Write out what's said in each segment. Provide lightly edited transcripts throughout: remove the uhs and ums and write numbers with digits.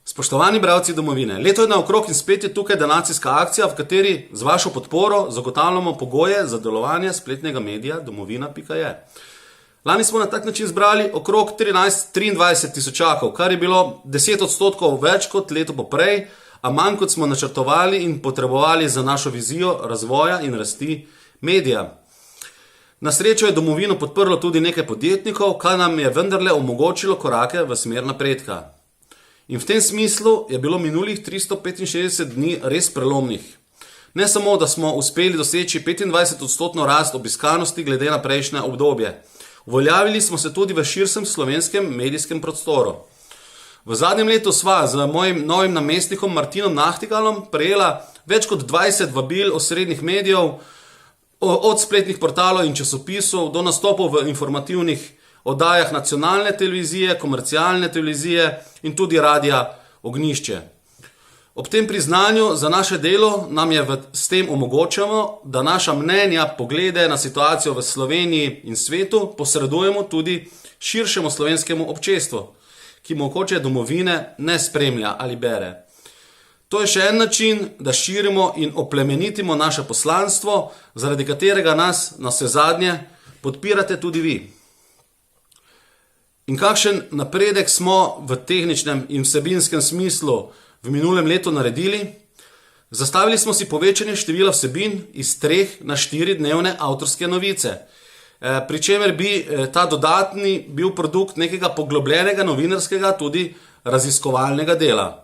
Spoštovani bralci domovine, leto je naokrog in spet je tukaj donacijska akcija, v kateri z vašo podporo zagotavljamo pogoje za delovanje spletnega medija domovina.je. Lani smo na tak način zbrali okrog 23 tisočakov, kar je bilo 10% več kot leto poprej, a manj kot smo načrtovali in potrebovali za našo vizijo razvoja in rasti medija. Na srečo je domovino podprlo tudi nekaj podjetnikov, kar nam je vendarle omogočilo korake v smer napredka. In v tem smislu je bilo minulih 365 dni res prelomnih. Ne samo, da smo uspeli doseči 25% rast obiskanosti glede na prejšnje obdobje. Uveljavili smo se tudi v širšem slovenskem medijskem prostoru. V zadnjem letu sva z mojim novim namestnikom Martinom Nahtigalom prejela več kot 20 vabil osrednjih medijev, od spletnih portalov in časopisov do nastopov v informativnih oddajah nacionalne televizije, komercialne televizije in tudi radia Ognjišče. Ob tem priznanju za naše delo nam je s tem omogočamo, da naša mnenja, poglede na situacijo v Sloveniji in svetu posredujemo tudi širšemu slovenskemu občestvu, ki mogoče domovine ne spremlja ali bere. To je še en način, da širimo in oplemenitimo naše poslanstvo, zaradi katerega nas navsezadnje podpirate tudi vi. In kakšen napredek smo v tehničnem in vsebinskem smislu v minulem letu naredili? Zastavili smo si povečanje števila vsebin iz 3 na 4 dnevne avtorske novice, pri čemer bi ta dodatni bil produkt nekega poglobljenega novinarskega, tudi raziskovalnega dela.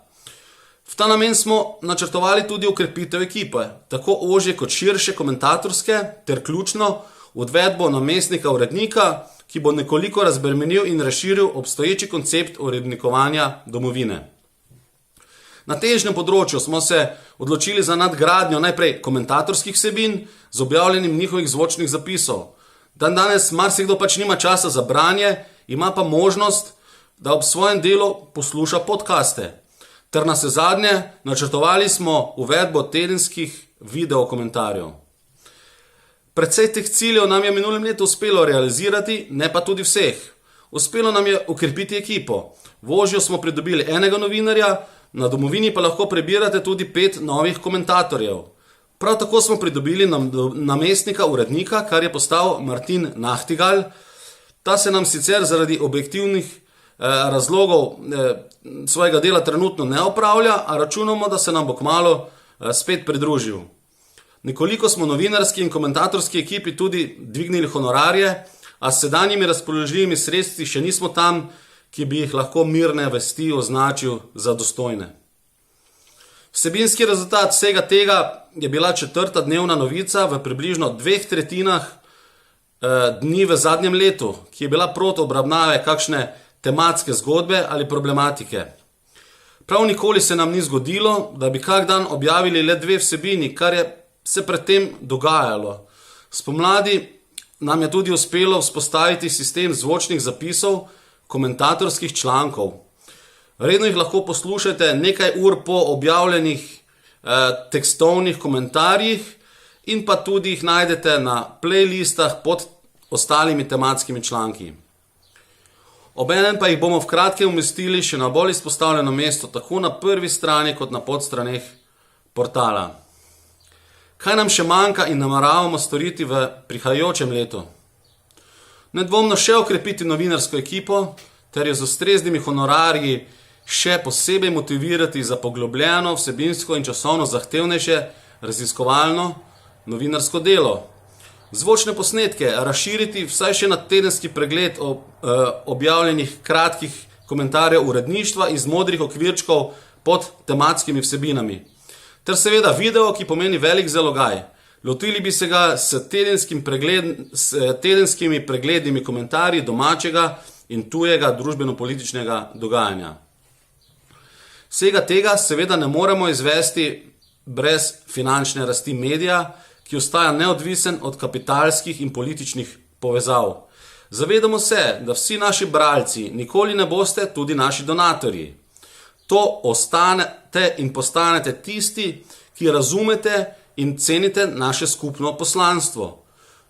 V ta namen smo načrtovali tudi ukrepitev ekipe, tako ožje kot širše komentatorske, ter ključno uvedbo namestnika urednika, ki bo nekoliko razbremenil in razširil obstoječi koncept urednikovanja domovine. Na težnem področju smo se odločili za nadgradnjo najprej komentatorskih vsebin z objavljanjem njihovih zvočnih zapisov. Danes marsikdo pač nima časa za branje, ima pa možnost, da ob svojem delu posluša podcaste. Ter navsezadnje načrtovali smo uvedbo tedenskih videokomentarjev. Predvsej teh ciljev nam je minulem letu uspelo realizirati, ne pa tudi vseh. Uspelo nam je ukrepiti ekipo. V ožjo smo pridobili enega novinarja, na domovini pa lahko prebirate tudi 5 novih komentatorjev. Prav tako smo pridobili namestnika urednika, kar je postal Martin Nahtigal. Ta se nam sicer zaradi objektivnih razlogov svojega dela trenutno ne opravlja, a računamo, da se nam bo kmalu spet pridružil. Nekoliko smo novinarski in komentatorski ekipi tudi dvignili honorarje, a s sedanjimi razpoložljivimi sredstvi še nismo tam, ki bi jih lahko mirne vesti označil za dostojne. Vsebinski rezultat vsega tega je bila 4. dnevna novica v približno 2/3 dni v zadnjem letu, ki je bila proti obravnave kakšne tematske zgodbe ali problematike. Prav nikoli se nam ni zgodilo, da bi kak dan objavili le 2 vsebini, kar je se predtem dogajalo. Spomladi nam je tudi uspelo vzpostaviti sistem zvočnih zapisov komentatorskih člankov. Redno jih lahko poslušate nekaj ur po objavljenih tekstovnih komentarjih in pa tudi jih najdete na playlistah pod ostalimi tematskimi članki. Obenem pa jih bomo v kratkem umestili še na bolj izpostavljeno mesto, tako na prvi strani kot na podstraneh portala. Kaj nam še manjka in nameravamo storiti v prihajajočem letu? Nedvomno še okrepiti novinarsko ekipo, ter jo z ustreznimi honorarji še posebej motivirati za poglobljeno, vsebinsko in časovno zahtevnejše raziskovalno novinarsko delo. Zvočne posnetke razširiti vsaj še na tedenski pregled objavljenih kratkih komentarjev uredništva iz modrih okvirčkov pod tematskimi vsebinami. Ter seveda video, ki pomeni velik zalogaj. Lotili bi se ga s tedenskimi preglednimi komentarji domačega in tujega družbeno-političnega dogajanja. Vsega tega seveda ne moremo izvesti brez finančne rasti medija, ki ostaja neodvisen od kapitalskih in političnih povezav. Zavedamo se, da vsi naši bralci nikoli ne boste tudi naši donatorji. To ostanete in postanete tisti, ki razumete in cenite naše skupno poslanstvo.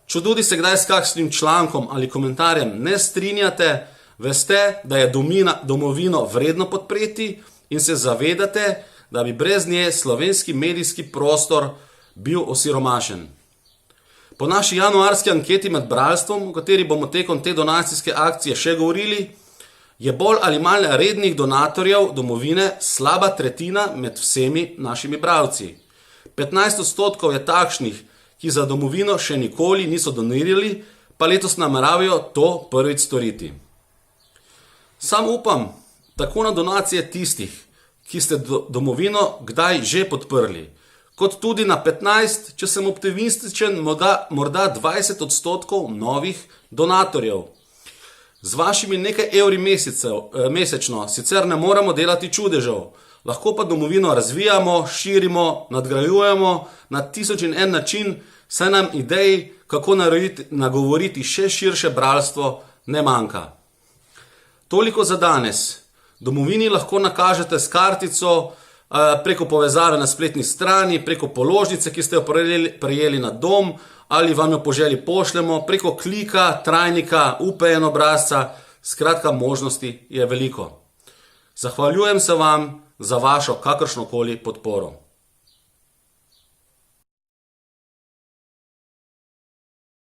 Če tudi se kdaj s kakšnim člankom ali komentarjem ne strinjate, veste, da je domovino vredno podpreti in se zavedate, da bi brez nje slovenski medijski prostor bil osiromašen. Po naši januarski anketi med bralstvom, v kateri bomo tekom te donacijske akcije še govorili, je bolj ali manj rednih donatorjev domovine slaba tretjina med vsemi našimi bralci. 15% je takšnih, ki za domovino še nikoli niso donirali, pa letos nameravajo to prvič storiti. Sam upam tako na donacije tistih, ki ste domovino kdaj že podprli, kot tudi na 15, če sem optimističen, morda 20% novih donatorjev. Z vašimi nekaj evri mesečno sicer ne moremo delati čudežev, lahko pa domovino razvijamo, širimo, nadgrajujemo na 1001 način, saj nam idej, kako nagovoriti še širše bralstvo, ne manjka. Toliko za danes. Domovini lahko nakažete s kartico, preko povezave na spletni strani, preko položnice, ki ste jo prejeli na dom, ali vam jo po želji pošljemo, preko klika, trajnika, UPN obrazca, skratka možnosti je veliko. Zahvaljujem se vam za vašo kakršnokoli podporo.